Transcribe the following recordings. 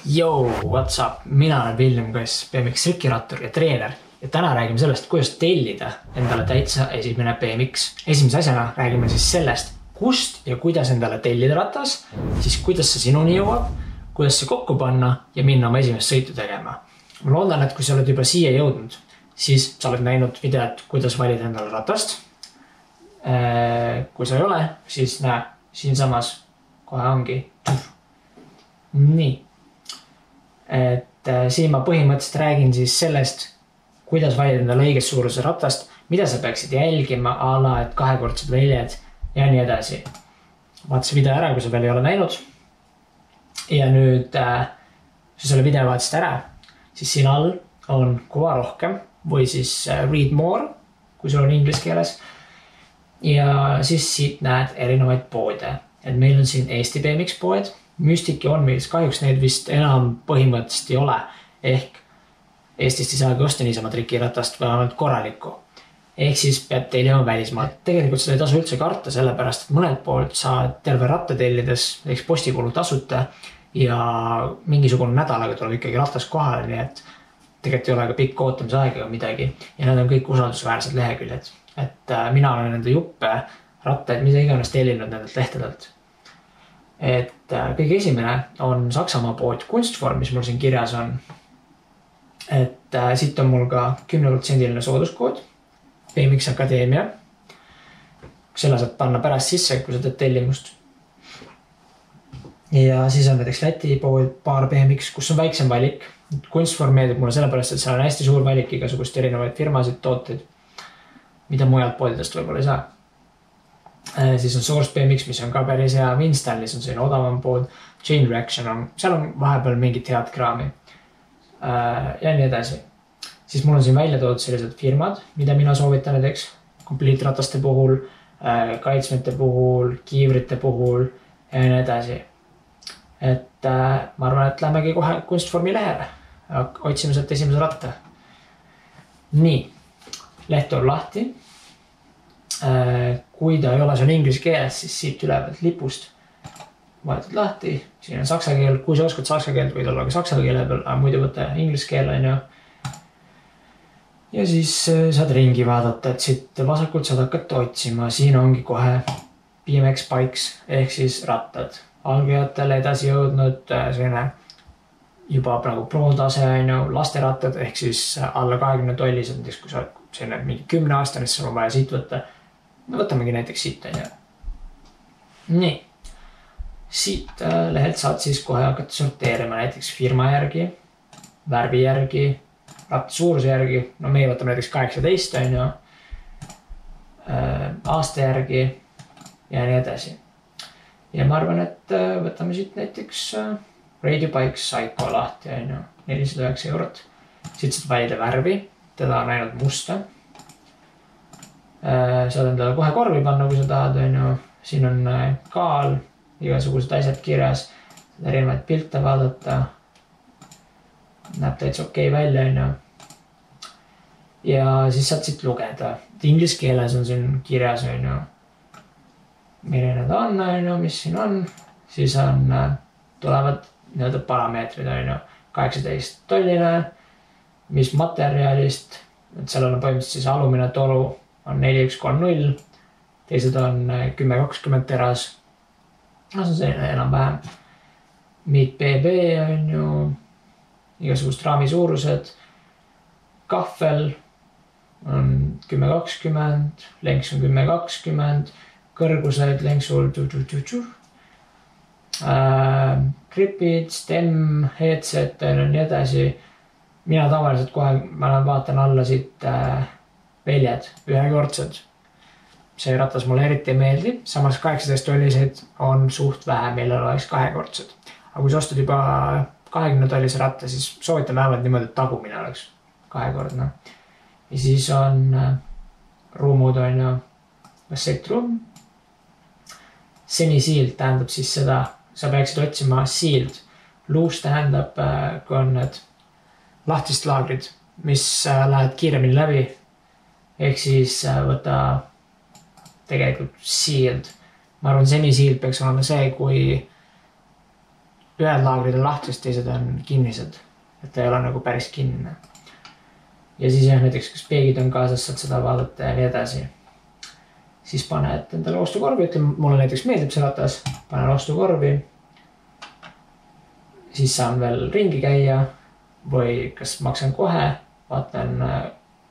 Yo, what's up? Mina olen William Kass, BMX rikirattur ja treener ja täna räägime sellest, kuidas tellida endale täitsa esimene BMX. Esimese asjana räägime siis sellest, kust ja kuidas endale tellida ratas, siis kuidas see sinuni jõuab, kuidas see kokku panna ja minna oma esimest sõitu tegema. Ma loodan, et kui sa oled juba siia jõudnud, siis sa oled näinud videot, kuidas valida endale ratast. Kui sa ei ole, siis näe, siinsamas kohe ongi. Nii. Et siin ma põhimõtteliselt räägin siis sellest, kuidas valida endale õiges suuruse ratast, mida sa peaksid jälgima, ala, et kahekordsed väljed ja nii edasi. Vaata see video ära, kui sa veel ei ole näinud. Ja nüüd, kui selle video vaatasid ära, siis siin all on kuva rohkem või siis read more, kui sul on inglise keeles. Ja siis siit näed erinevaid poode. Et meil on siin Eesti BMX poed. Mystic ja OnWheels, kahjuks neid vist enam põhimõtteliselt ei ole. Ehk Eestist ei saagi osta niisama trikiratast või ainult korralikku. Ehk siis pead tellima välismaalt. Tegelikult seda ei tasu üldse karta, sellepärast, et mõned poolt saad terve ratta tellides postikulu tasuta ja mingisugune nädalaga tuleb ikkagi ratas kohale, nii et tegelikult ei ole ka pikk ootamise aega või midagi. Ja need on kõik usaldusväärsed leheküljed. Et mina olen nende juppe rattaid, mida iganes tellinud nendelt lehtedelt. Et kõige esimene on Saksamaa pood Kunstform, mis mul siin kirjas on. Et siit on mul ka 10% sooduskood BMX Akadeemia. Selle saad panna pärast sisse, kui sa teed tellimust. Ja siis on näiteks Läti pood Paar BMX, kus on väiksem valik. Kunstform meeldib mulle sellepärast, et seal on hästi suur valik igasugust erinevaid firmasid, tooteid, mida mujalt poodidest võib-olla ei saa. Siis on Source BMX, mis on ka päris hea. Winstanlis on selline odavam pood. Chain Reaction on, seal on vahepeal mingit head kraami. Ja nii edasi. Siis mul on siin välja toodud sellised firmad, mida mina soovitan näiteks kompliitrataste puhul, kaitsmete puhul, kiivrite puhul ja nii edasi. Et ma arvan, et lähmegi kohe Kunstformi lehele. Otsime sealt esimese ratta. Nii, leht on lahti. Kui ta ei ole sul inglise keeles, siis siit ülevalt lipust vaatad lahti. Siin on saksa keel, kui sa oskad saksa keelt, võid olla ka saksa keele peal, aga muidu võtta inglise keel on ju. Ja siis saad ringi vaadata, et siit vasakult saad hakata otsima. Siin ongi kohe BMX bikes ehk siis rattad. Algajatele edasi jõudnud selline juba praegu pro-tase on ju, lasterattad ehk siis alla 20 tollised, näiteks kui sa oled selline mingi 10 aastane, siis on vaja siit võtta. No võtamegi näiteks siit on ju. Nii. Siit lehelt saad siis kohe hakata sorteerima näiteks firma järgi, värvi järgi, ratta suuruse järgi. No meie võtame näiteks 18 on ju, aasta järgi ja nii edasi. Ja ma arvan, et võtame siit näiteks Radio Bikes Psycho lahti on ju, 409 €. Siit saad valida värvi, teda on ainult musta. Saad endale kohe korvi panna, kui sa tahad on ju. Siin on kaal, igasugused asjad kirjas, erinevaid pilte vaadata. Näeb täitsa okei välja on ju. Ja siis saad siit lugeda. Inglise keeles on siin kirjas on ju, milline ta on, mis siin on. Siis on, tulevad nii-öelda parameetrid on ju, 18 tolline, mis materjalist, et seal on põhimõtteliselt siis alumine toru on 4130, teised on 1020 teras. No see on selline enam vähem. Meet BB on ju, igasugust raami suurused. Kahvel on 1020, lenks on 1020, kõrgused lenksul gripid, stem, headset ja nii edasi. Mina tavaliselt kohe, ma vaatan alla siit väljed, ühekordsed. See ratas mulle eriti ei meeldi. Samas 18 tolliseid on suht vähe, millel oleks kahekordsed. Aga kui sa ostad juba 20 tollise ratta, siis soovitan vähemalt niimoodi, et tagumine oleks kahekordne. Ja siis on ruumud on ju, set room. Semi-sealed tähendab siis seda, sa peaksid otsima sealed. Loose tähendab, kui on need lahtist laagrid, mis lähed kiiremini läbi. Ehk siis võta tegelikult sealed. Ma arvan, semi-sealed peaks olema see, kui ühed laagrid on lahtised, teised on kinnised. Et ta ei ole nagu päris kinni. Ja siis näiteks, kus peegid on kaasas, saad seda vaadata ja nii edasi. Siis paned endale ostukorvi, ütleme, mulle näiteks meeldib see ratas, panen ostukorvi. Siis saan veel ringi käia või kas maksan kohe, vaatan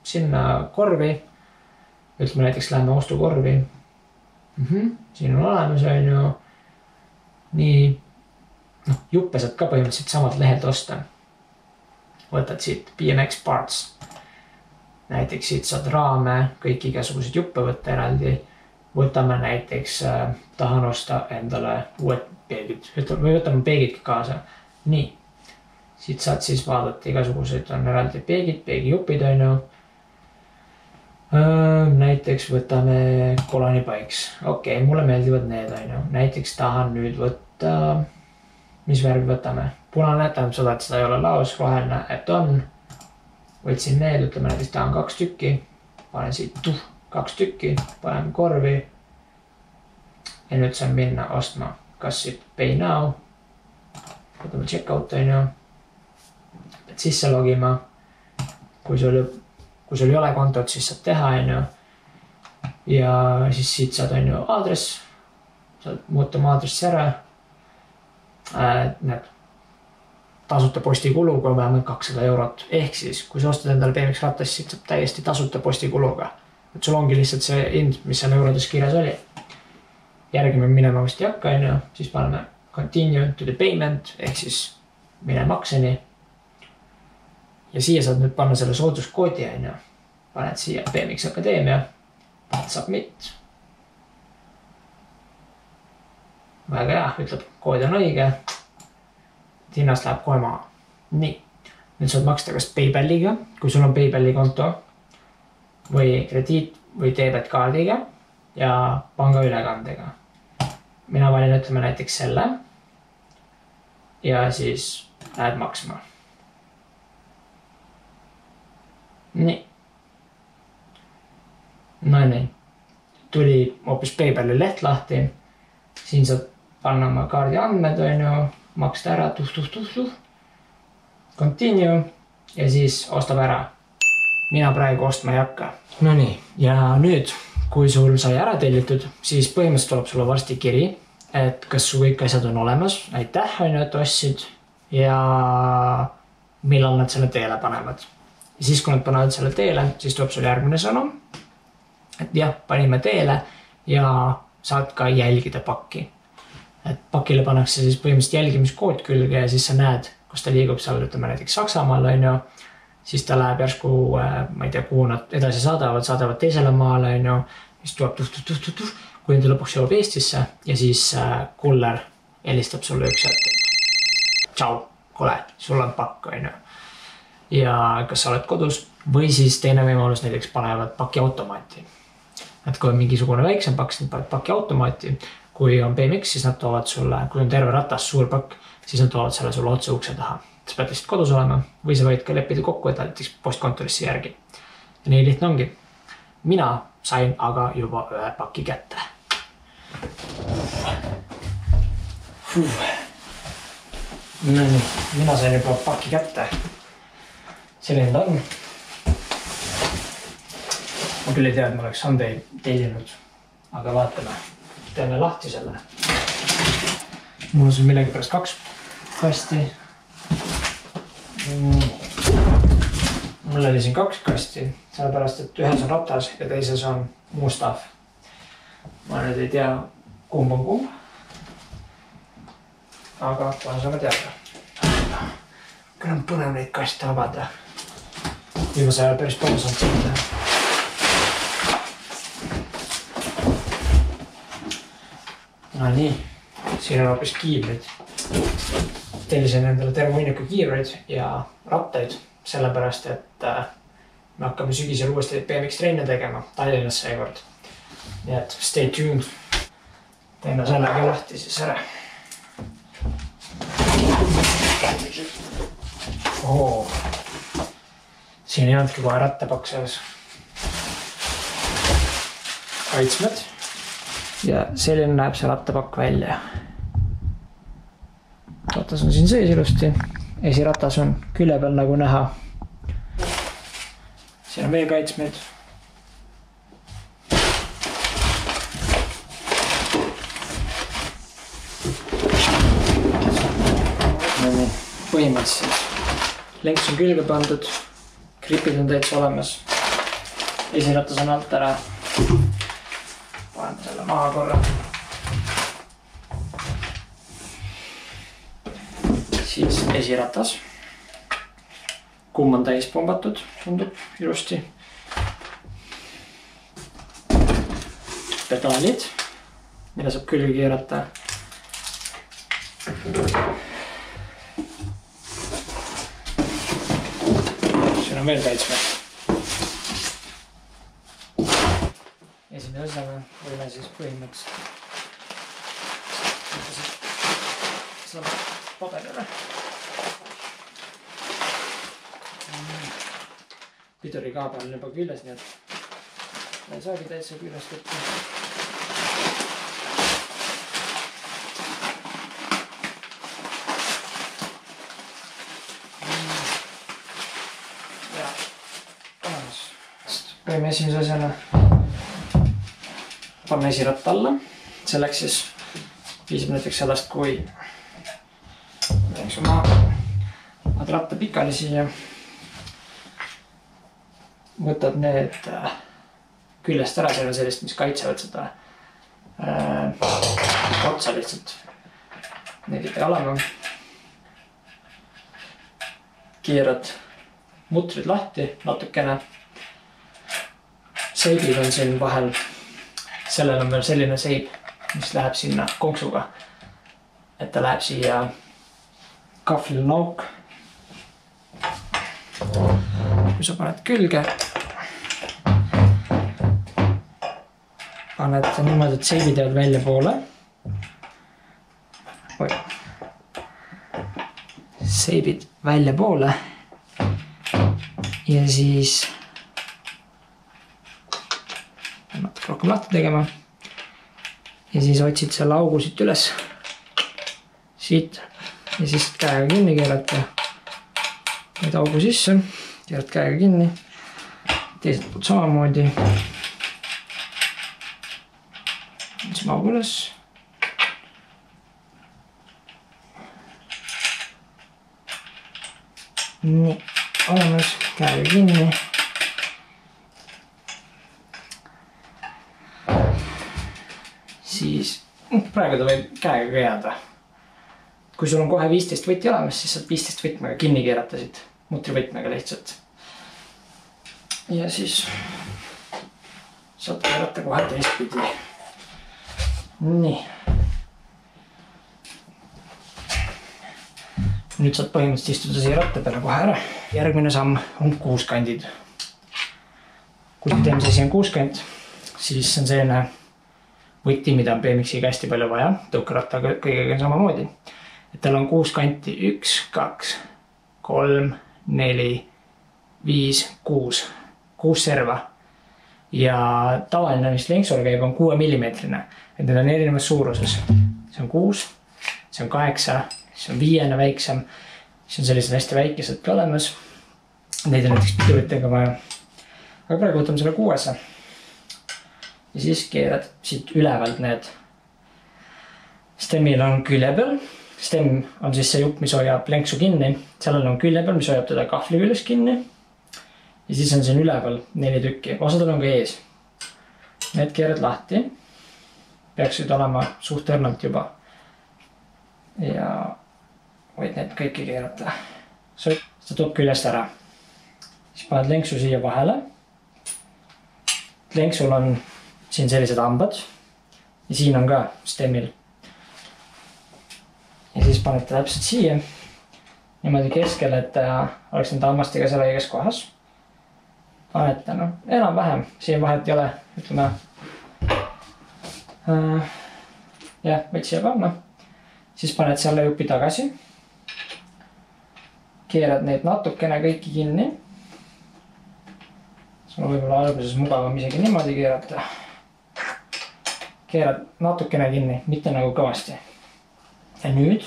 sinna korvi. Ütleme näiteks läheme ostukorvi. Siin on olemas, on ju. Nii, juppe saad ka põhimõtteliselt samalt lehelt osta. Võtad siit BMX Parts. Näiteks siit saad raame, kõik igasugused juppe võtta eraldi. Võtame näiteks, tahan osta endale uued peegid. Või võtame peegid kaasa. Nii, siit saad siis vaadata igasugused on eraldi peegid, peegijupid on ju. Näiteks võtame Koloni Bikes. Okei, mulle meeldivad need on ju. Näiteks tahan nüüd võtta, mis värvi võtame? Punane, tähendab seda, et seda ei ole laos, roheline, et on. Võtsin need, ütleme näiteks tahan 2 tükki. Panen siit 2 tükki, panen korvi. Ja nüüd saan minna ostma, kas siit pay now. Võtame checkout on ju. Et sisse logima. Kui sul ei ole kontot, siis saad teha on ju. Ja siis siit saad on ju aadress. Saad muuta oma aadressi ära. Need tasuta postikulu, kui on vähemalt 200 €. Ehk siis, kui sa ostad endale BMX ratas, siis saab täiesti tasuta postikuluga. Et sul ongi lihtsalt see hind, mis seal eurodes kirjas oli. Järgime minema vist ei hakka, on ju. Siis paneme continue to the payment, ehk siis mine makseni. Ja siia saad nüüd panna selle sooduskoodi, on ju. Paned siia BMX Akadeemia. Paned submit. Väga hea, ütleb, kood on õige. Hinnast läheb kohe maha. Nii, nüüd saad maksta kas PayPaliga, kui sul on PayPali konto või krediit või debetkaardiga ja pangaülekandega. Mina valin ütleme näiteks selle ja siis lähed maksma. Nii. No nii, tuli hoopis PayPali leht lahti. Siin saad panna oma kaardi andmed, on ju. Maksta ära, continue ja siis ostab ära. Mina praegu ostma ei hakka. No nii, ja nüüd, kui sul sai ära tellitud, siis põhimõtteliselt tuleb sulle varsti kiri, et kas su kõik asjad on olemas. Aitäh, on ju, et ostsid ja millal nad selle teele panevad. Ja siis, kui nad panevad selle teele, siis tuleb sul järgmine sõnum, et jah, panime teele ja saad ka jälgida pakki. Et pakile pannakse siis põhimõtteliselt jälgimiskood külge ja siis sa näed, kus ta liigub seal, ütleme näiteks Saksamaal, on ju. Siis ta läheb järsku, ma ei tea, kuhu nad edasi saadavad teisele maale, on ju. Siis tuleb kui ta lõpuks jõuab Eestisse ja siis kuller helistab sulle üks hetk. Tšau, kole, sul on pakk, on ju. Ja kas sa oled kodus või siis teine võimalus näiteks panevad paki automaati. Et kui on mingisugune väiksem pakk, siis panevad paki automaati. Kui on BMX, siis nad toovad sulle, kui on terve ratas, suur pakk, siis nad toovad selle sulle otse ukse taha. Sa pead lihtsalt kodus olema või sa võid ka leppida kokku, et näiteks postkontorisse järgi. Ja nii lihtne ongi. Mina sain aga juba ühe paki kätte. No nii, mina sain juba paki kätte. Selline ta on. Ma küll ei tea, et ma oleks Sunday tellinud, aga vaatame. Teeme lahti selle. Mul on siin millegi pärast 2 kasti. Mul oli siin 2 kasti, sellepärast, et ühes on ratas ja teises on muu stuff. Ma nüüd ei tea, kumb on kumb. Aga kohe saame teada. Küll on põnev neid kaste avada. Viimase ajal päris palju saanud sõita. No nii, siin on hoopis kiivrid. Tellisin endale terve hunniku kiivreid ja rattaid, sellepärast, et me hakkame sügisel uuesti BMX treene tegema Tallinnas seekord. Nii et stay tuned. Teeme sellega lahti siis ära. Siin ei olnudki kohe rattapakk sees. Kaitsmed. Ja selline näeb see rattapakk välja. ratas on siin sees ilusti. Esiratas on külje peal nagu näha. Siin on veekaitsmeid. Põhimõtteliselt lenks on külge pandud, gripid on täitsa olemas. Esiratas on alt ära. Panen selle maha korra. Siis esiratas. Kumm on täis pombatud, tundub ilusti. Pedaalid, mida saab külge keerata. Siin on veel kaitsmed. Esimene asjana võime siis põhimõtteliselt seda paberile. Pidurikaabel on juba küljes, nii et ei saagi täitsa küljest võtta. Ja, olemas. Võime esimese asjana panna esiratta alla. Selleks siis piisab näiteks sellest, kui paned ratta pikali siia. Võtad need küljest ära, seal on sellist, mis kaitsevad seda otsa lihtsalt. Need ei pea olema. Keerad mutrid lahti natukene. Seibid on siin vahel. Sellel on veel selline seib, mis läheb sinna konksuga. Et ta läheb siia kahvlil nauk. Kui sa paned külge, paned niimoodi, et seibid jäävad välja poole. Seibid välja poole. Ja siis natuke rohkem lahti tegema. Ja siis otsid selle augu siit üles. Siit. Ja siis käega kinni keerata. Nüüd augu sisse. Keerad käega kinni. Teiselt poolt samamoodi. Otsime augu üles. Nii, olemas. Käega kinni. Siis praegu ta võib käega ka jääda. Kui sul on kohe 15 võti olemas, siis saad 15 võtmega kinni keerata siit. Mutrivõtmega lihtsalt. Ja siis saad keerata kohe teistpidi. Nii. Nüüd saad põhimõtteliselt istuda siia ratta peale kohe ära. Järgmine samm on kuuskandid. Kui teeme siia on kuuskand, siis on selline võti, mida on BMX-iga hästi palju vaja. Tõukerattaga kõigega samamoodi. Et tal on 6 kanti, 1, 2, 3, 4, 5, 6. 6 serva. Ja tavaline, mis lenksul käib, on 6 mm. Et need on erinevas suuruses. See on 6, see on 8, see on 5 väiksem. See on sellised hästi väikesed ka olemas. Neid on näiteks piduritega vaja. Aga praegu võtame selle 6. Ja siis keerad siit ülevalt need. Stemmil on külje peal. Stem on siis see jupp, mis hoiab lenksu kinni. Sellel on külje peal, mis hoiab teda kahvli küljes kinni. Ja siis on siin üleval 4 tükki. Osadel on ka ees. Need keerad lahti. Peaksid olema suht õrnalt juba. Ja võid need kõiki keerata. Seda tuleb küljest ära. Siis paned lenksu siia vahele. Lenksul on siin sellised hambad. Ja siin on ka stemmil. Ja siis panete täpselt siia. Niimoodi keskel, et oleks nende hammastega seal õiges kohas. Panete, enam vähem. Siin vahet ei ole, ütleme. Jah, võid siia panna. Siis paned selle jupi tagasi. Keerad neid natukene kõiki kinni. Sul on võib-olla alguses mugavam isegi niimoodi keerata. Keerad natukene kinni, mitte nagu kõvasti. Ja nüüd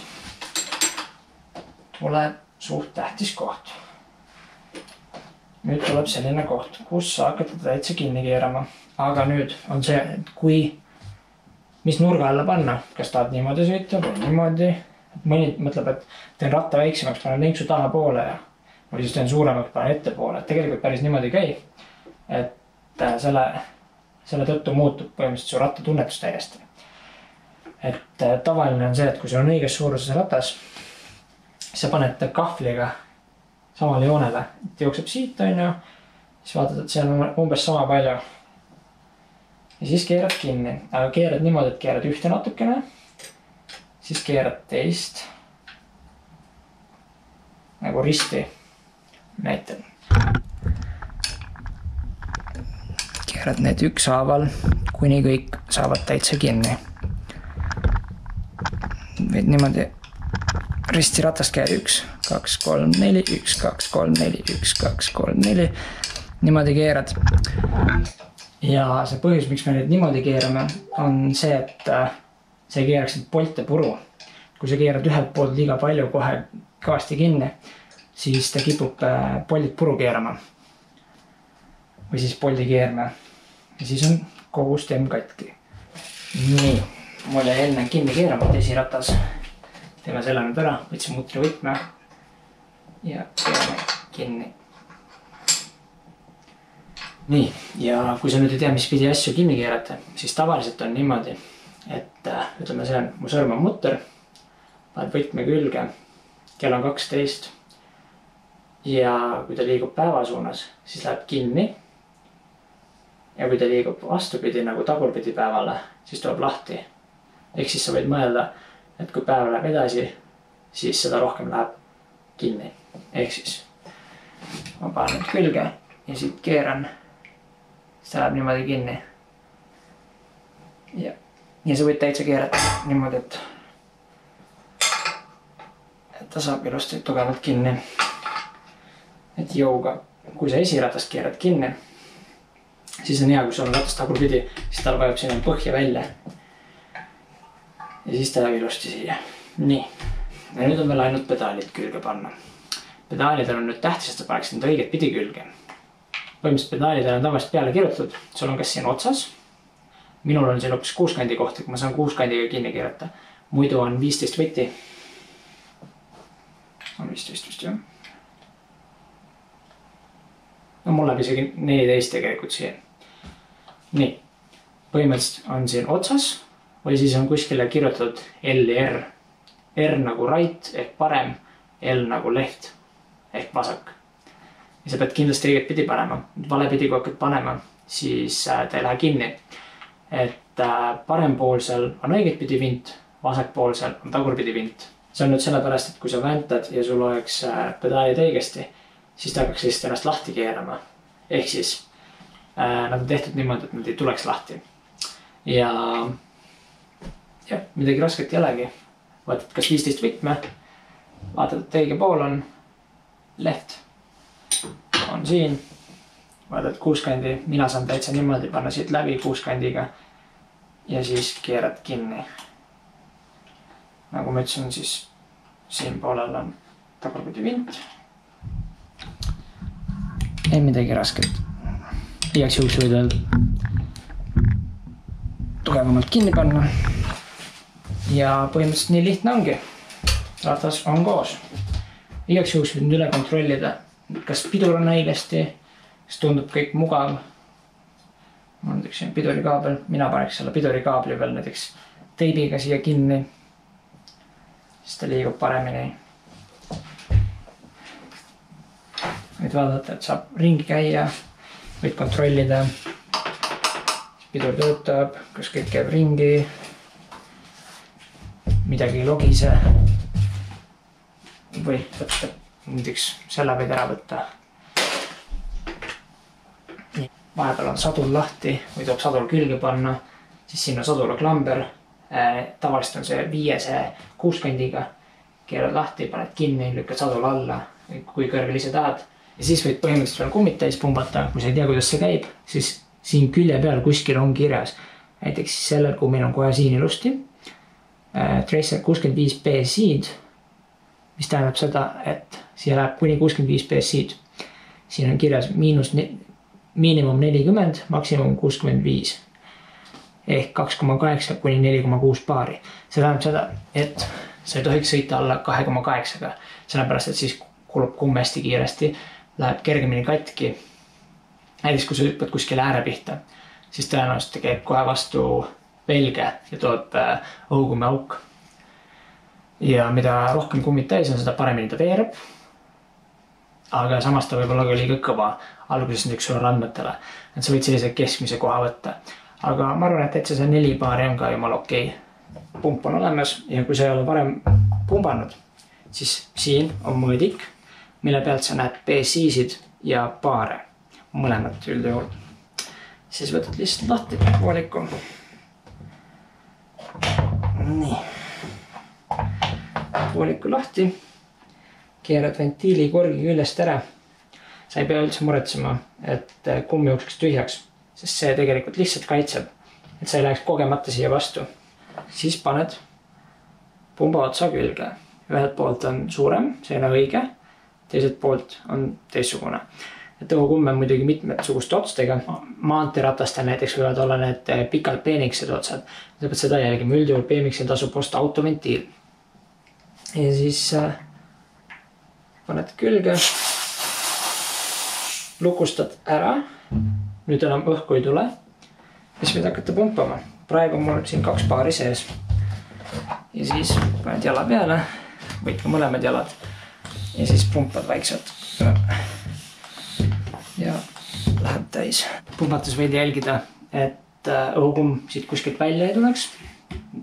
tuleb suht tähtis koht. Nüüd tuleb selline koht, kus sa hakkad täitsa kinni keerama. Aga nüüd on see, et mis nurga alla panna, kas tahad niimoodi sõita või niimoodi. Mõni mõtleb, et teen ratta väiksemaks, panen linksu taha poole või siis teen suuremaks, panen ette poole. Tegelikult päris niimoodi käi, et selle tõttu muutub põhimõtteliselt su ratta tunnetus täiesti. Et tavaline on see, et kui sul on õiges suuruses ratas, sa paned kahvliga samale joonele, et jookseb siit, siis vaatad, et see on umbes sama palju. Ja siis keerad kinni, aga keerad niimoodi, et keerad ühte natukene, siis keerad teist nagu risti näitel. Keerad need ükshaaval, kuni kõik saavad täitsa kinni. Võid niimoodi risti ratast käed 1, 2, 3, 4, 1, 2, 3, 4, 1, 2, 3, 4. Niimoodi keerad. Ja see põhjus, miks me nüüd niimoodi keerame, on see, et see keeraks nüüd polte puru. Kui sa keerad ühelt poolt liiga palju kohe kõvasti kinni, siis ta kipub poldid puru keerama. Või siis poldi keerma. Ja siis on kogu stem katki. Nii. Mul jäi enne kinni keeramata esiratas. Teeme selle nüüd ära, võtsin mutri võtme ja keerame kinni. Nii, ja kui sa nüüd ei tea, mis pidi asju kinni keerata, siis tavaliselt on niimoodi, et ütleme, see on mu sõrm on mutter, paned võtme külge, kell on 12 ja kui ta liigub päeva suunas, siis läheb kinni ja kui ta liigub vastupidi nagu tagurpidi päevale, siis tuleb lahti. Ehk siis sa võid mõelda, et kui päev läheb edasi, siis seda rohkem läheb kinni. Ehk siis ma panen nüüd külge ja siit keeran, siis ta läheb niimoodi kinni. Ja sa võid täitsa keerata niimoodi, et ta saab ilusti tugevalt kinni. Et jõuga, kui sa esiratast keerad kinni, siis on hea, kui sul on ratast tagurpidi, siis tal vajab sinna põhja välja. Ja siis ta läheb ilusti siia. Nii. Ja nüüd on veel ainult pedaalid külge panna. Pedaalidel on nüüd tähtis, et sa paneks need õiget pidi külge. Põhimõtteliselt pedaalidel on tavaliselt peale kirjutatud. Sul on kas siin otsas. Minul on siin hoopis kuuskandi koht, et ma saan kuuskandiga kinni keerata. Muidu on 15 võti. On 15 vist, jah. No mul läheb isegi 14 tegelikult siin. Nii. Põhimõtteliselt on siin otsas. Või siis on kuskile kirjutatud L ja R. R nagu right ehk parem, L nagu left ehk vasak. Ja sa pead kindlasti õiget pidi panema. Valepidi kui hakkad panema, siis ta ei lähe kinni. Et parempoolsel on õiget pidi vint, vasakpoolsel on tagurpidi vint. See on nüüd sellepärast, et kui sa väntad ja sul oleks pedaalid õigesti, siis ta hakkaks lihtsalt ennast lahti keerama. Ehk siis nad on tehtud niimoodi, et nad ei tuleks lahti. Ja midagi rasket ei olegi. Vaatad kas 15 võtme, vaatad, et õige pool on left, on siin, vaatad kuuskandi, mina saan täitsa niimoodi panna siit läbi kuuskandiga ja siis keerad kinni. Nagu ma ütlesin, siis siin poolel on tagurpidi vint. Ei midagi rasket. Igaks juhuks võid veel tugevamalt kinni panna. Ja põhimõtteliselt nii lihtne ongi. Ratas on koos. Igaks juhuks võid üle kontrollida, kas pidur on õigesti, kas tundub kõik mugav. Mul on näiteks pidurikaabel. Mina paneks selle pidurikaabli veel näiteks teibiga siia kinni. Siis ta liigub paremini. Võid vaadata, et saab ringi käia. Võid kontrollida. Pidur töötab, kas kõik käib ringi. Midagi ei logise. Või võtta, näiteks selle võid ära võtta. Vahepeal on sadul lahti või tuleb sadul külge panna, siis sinna sadula klamber. Tavaliselt on see 5 kuuskandiga. Keerad lahti, paned kinni, lükkad sadul alla, kui kõrgel ise tahad. Ja siis võid põhimõtteliselt veel kummid täis pumbata. Kui sa ei tea, kuidas see käib, siis siin külje peal kuskil on kirjas. Näiteks sellel kummil on kohe siin ilusti. Tracer 65B seed mis tähendab seda, et siia läheb kuni 65 BSI-d. Siin on kirjas miinimum 40, maksimum 65 ehk 2,8 kuni 4,6 baari. See tähendab seda, et sa ei tohiks sõita alla 2,8-ga, sellepärast, et siis kulub kumm hästi kiiresti, läheb kergemini katki. Näiteks, kui sa hüppad kuskile ääre pihta, siis tõenäoliselt käib kohe vastu velge ja tuleb õhukumme auk. Ja mida rohkem kummid täis on, seda paremini ta veereb. Aga samas ta võib olla ka liiga kõva alguses näiteks sulle randmetele, et sa võid sellise keskmise koha võtta. Aga ma arvan, et see 4 baari on ka jumal okei. Pump on olemas ja kui sa ei ole varem pumbanud, siis siin on mõõdik, mille pealt sa näed BSI-sid ja baare, mõlemad üldjuhul. Siis võtad lihtsalt lahti vooliku. Nii. Vooliku lahti. Keerad ventiili korgi küljest ära. Sa ei pea üldse muretsema, et kumm jookseks tühjaks, sest see tegelikult lihtsalt kaitseb, et sa ei läheks kogemata siia vastu. Siis paned pumba otsa külge. Ühelt poolt on suurem, see on õige, teiselt poolt on teistsugune. Et õhukumme on muidugi mitmesuguste otstega. Maanteeratastel näiteks võivad olla need pikalt peemiksed otsad. Sa pead seda jälgima, üldjuhul peemiksel tasub osta autoventiil. Ja siis paned külge, lukustad ära, nüüd enam õhku ei tule, siis võid hakata pumpama. Praegu on mul siin 2 baari sees. Ja siis paned jala peale, võid ka mõlemad jalad ja siis pumpad vaikselt. Ja läheb täis. Pumpates võid jälgida, et õhukumm siit kuskilt välja ei tuleks.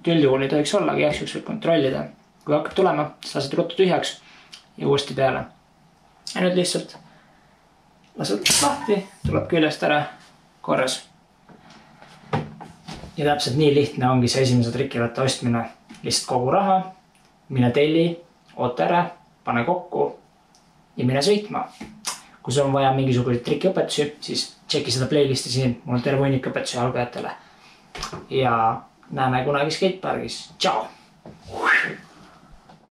Üldjuhul ei tohiks olla, aga jäksjuks võib kontrollida. Kui hakkab tulema, sa lased ruttu tühjaks ja uuesti peale. Ja nüüd lihtsalt lased lahti, tuleb küljest ära korras. Ja täpselt nii lihtne ongi see esimese trikivõtte ostmine. Lihtsalt kogu raha, mine telli, oota ära, pane kokku ja mine sõitma. Kui sul on vaja mingisuguseid trikiõpetusi, siis tšeki seda playlisti siin. Mul on terve hunnik õpetusi algajatele. Ja näeme kunagi skatepargis. Tšau!